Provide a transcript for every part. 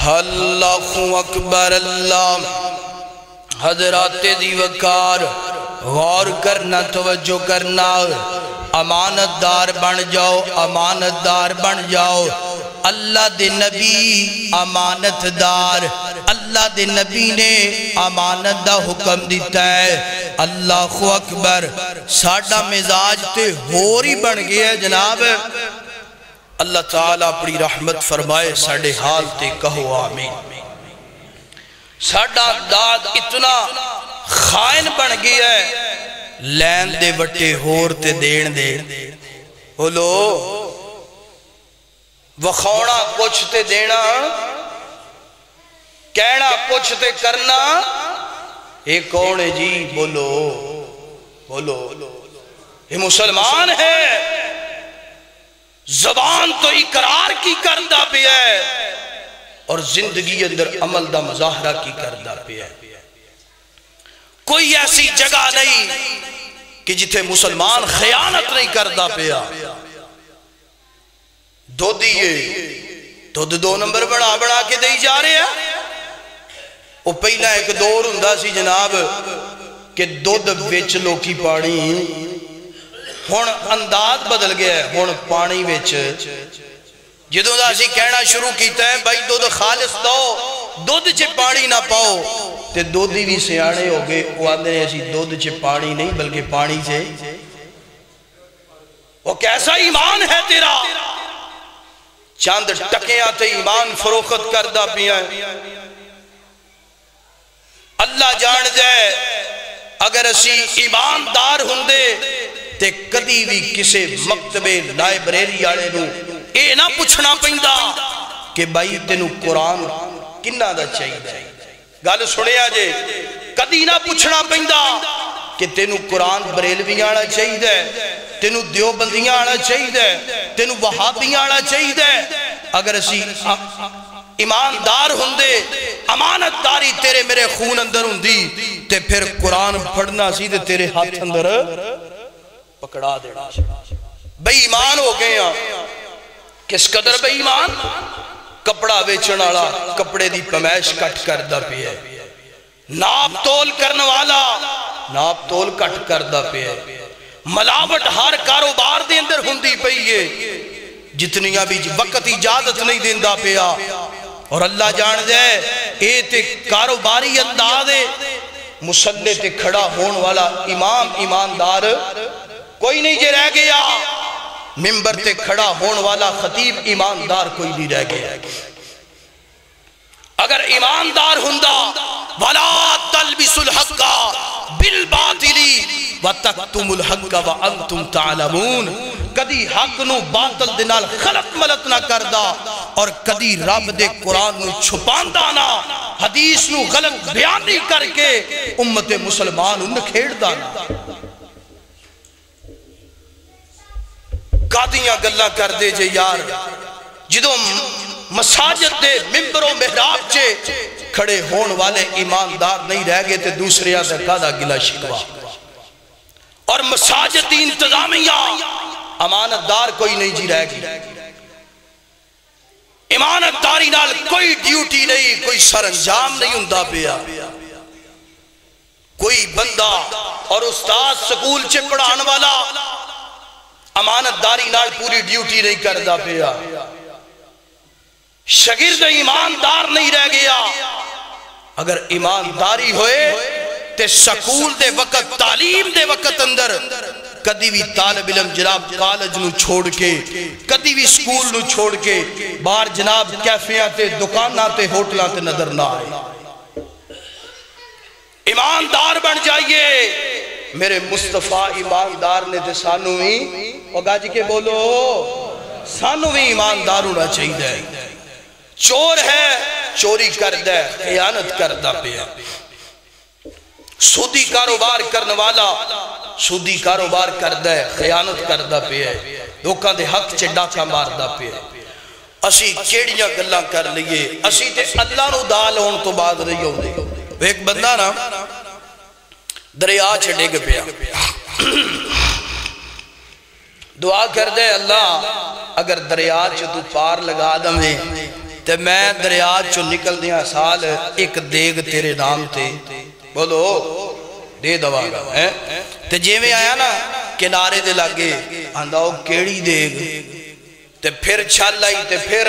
اللہ اکبر اللہ۔ حضرات دی وقار غور کرنا، توجہ کرنا، امانت دار بن جاؤ، امانت دار بن جاؤ۔ اللہ دے نبی امانت دار، اللہ دے نبی نے امانت دا حکم دیتا ہے۔ اللہ اکبر۔ ساڈا مزاج تے ہوری بن گیا ہے جناب۔ اللہ تعالیٰ اپنی رحمت فرمائے ساڈے حال تے کہو آمین۔ ساڈا داد اتنا خائن بن گیا ہے، لین دے وٹے ہور تے دین دے۔ بولو وخوڑا کچھ تے دینا، کہنا کچھ تے کرنا، ایک کون ہے جی؟ بولو بولو۔ یہ مسلمان ہے، زبان تو اقرار کی کردہ پہ ہے اور زندگی اندر عمل دا مظاہرہ کی کردہ پہ ہے۔ کوئی ایسی جگہ نہیں کہ جتھے مسلمان خیانت نہیں کردہ پہ ہے۔ دو دیئے تو دو نمبر بڑا بڑا کے دے جا رہے ہیں۔ وہ پہلا ایک دور ہندہ سی جناب کہ دودھ ویچ لوکی پانی، ہون انداز بدل گیا ہے، ہون پانی ویچ جدوں دا اسی کہنا شروع کیتا ہے بھائی دودھ خالص دو، دودھ چے پانی نہ پاؤ، تے دودھی بھی سیانے ہو گئے۔ وہ آندھے ہیں اسی دودھ چے پانی نہیں بلکہ پانی چے۔ وہ کیسا ایمان ہے تیرا؟ چاند ٹکے آتے ایمان فروخت کردہ پیا ہے۔ اللہ جان جائے اگر اسی ایماندار ہندے تے کدی بھی کسے مکتبے لائبریری آڑے نو اے نہ پوچھنا پہندا کہ بھائی تینو قرآن کنہ دا چاہیے۔ گل سنے آجے کدی نہ پوچھنا پہندا کہ تینو قرآن بریلویاں آڑا چاہیے، تینو دیوبندیاں آڑا چاہیے، تینو وہابیاں آڑا چاہیے۔ اگر اسی ایماندار ہندے، امانت داری تیرے میرے خون اندر ہندی تے پھر قرآن پڑھنا سی تے تیرے ہاتھ اندر پکڑا دینا۔ بے ایمان ہو گئے ہیں۔ کس قدر بے ایمان؟ کپڑا ویچن والا کپڑے دی پمیش کٹ کردہ پہ ہے، ناپ تول کرنے والا ناپ تول کٹ کردہ پہ ہے، ملاوٹ ہر کاروبار دے اندر ہندی پئی ہے، جتنیاں بھی وقت اجازت نہیں دیندہ پیا۔ اور اللہ جان جائے اے تے کاروباری اندازے مسلح تے کھڑا ہون والا امام ایماندار کوئی نہیں جے رہ گیا، ممبر تے کھڑا ہون والا خطیب ایماندار کوئی نہیں رہ گیا۔ اگر ایماندار ہندہ وَلَا تَلْبِسُ الْحَقَّ بِالْبَاطِلِ وَتَكْتُمُ الْحَقَّ وَأَنْتُمْ تَعْلَمُونَ۔ کدی حق نو باطل دے نال خلط ملت نہ کردہ اور کدی رب دے قرآن نو چھپاندہ نہ، حدیث نو غلط بیانی کر کے امت مسلمان ان کھیڑ دانا۔ قادیاں گلہ کر دے جے یار، جدوں مساجد دے ممبر و محراب چے کھڑے ہون والے ایماندار نہیں رہ گئے تے دوسرے آدھا قادہ گلہ شکوا۔ اور مساجد دی انتظامیہ امانت دار کوئی نہیں جی رہ گئی، امانت داری نال کوئی ڈیوٹی نہیں، کوئی سر انجام نہیں ہندہ پیا۔ کوئی بندہ اور استاد سکول چے پڑھان والا امانت داری نال پوری ڈیوٹی نہیں کردہ پیا۔ شاگرد ایماندار نہیں رہ گیا۔ اگر ایمانداری ہوئے تے سکول دے وقت، تعلیم دے وقت اندر کدی بھی طالب علم جناب کالج نو چھوڑ کے، کدی بھی سکول نو چھوڑ کے باہر جناب کیفیاں تے دکاناں تے ہوٹلاں تے نظر نہ آئے۔ ایماندار بن جائیے۔ میرے مصطفیٰ ایماندار نے تے سانو ہی اگا جی کے بولو سانو بھی ایماندار ہونا چاہیے۔ چور ہے چوری کردہ ہے، خیانت کردہ پہ ہے۔ سودی کاروبار کرنے والا سودی کاروبار کردہ ہے، خیانت کردہ پہ ہے، لوکاں دے حق چے ڈاکا ماردہ پہ ہے۔ اسی کیڑیاں گلاں کر لئیے، اسی تے اللہ نو دال ہون تو بعد رہی ہو دے۔ ایک بندہ نا دریا چھے ڈگ پیا، دعا کر دے اللہ اگر دریا چھے تو پار لگا دمیں تے میں دریا چو نکل دیا سال ایک دیگ تیرے نام تے بولو دے دوا گا تے جے میں آیا نا کنارے دے لگے آندھاؤ کیڑی دیگ تے پھر چھال آئی تے پھر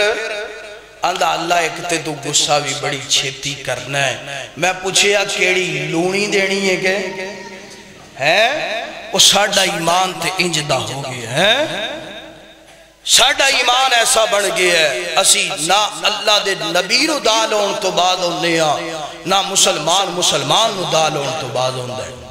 آندھا اللہ ایک تے تو غصہ بھی بڑی چھیتی کرنا ہے میں پوچھیا کیڑی لونی دینی ہے کہ وہ ساڑھا ایمان تے انجدہ ہو گیا ہے ساڑھا ایمان ایسا بڑھ گیا ہے اسی نہ اللہ دے نبی نو دالون تو بعد ہونے نہ مسلمان نو دالون تو بعد ہونے